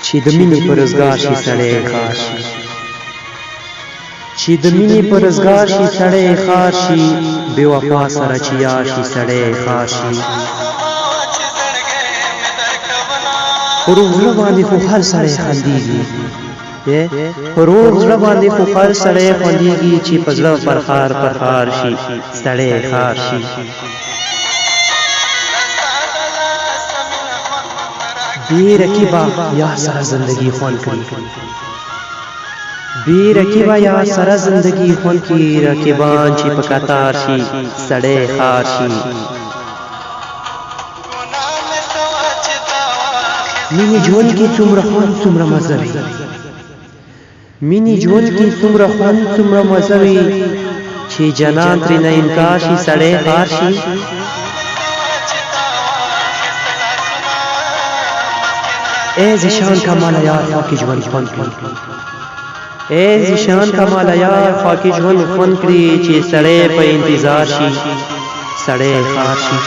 چې د مینې په روزګار شي سړی خار شي، چې د مینې په روزګار شي سړی خار شي، بې وفا سره چې یار شي سړی خار شي. په روغ زړه باندې خو هر سړی خندېږي، په روغ زړه باندې خو هر سړی خوندېږي، چې په زړه پرخار پرخار شي سړی خار شي. بی رکیبا یا سره زندگی خوند کړي، بی رکیبا یا سره زندگی خوند کړي، رکیبان چې په قطار شي سړی خار شي. مینې ژوند کې څومره خوند څومره مزه وي، مینې ژوند کې څومره خوند څومره مزه وي، چې جنان ترېنه انکار شي سړی خار شي. اے زیشان کا مالا یار خواکی ژوند خوند کړي، اے زیشان کا مالا یار خواکی ژوند خوند کړي، چې سړی په انتظار شي سړی خار شي.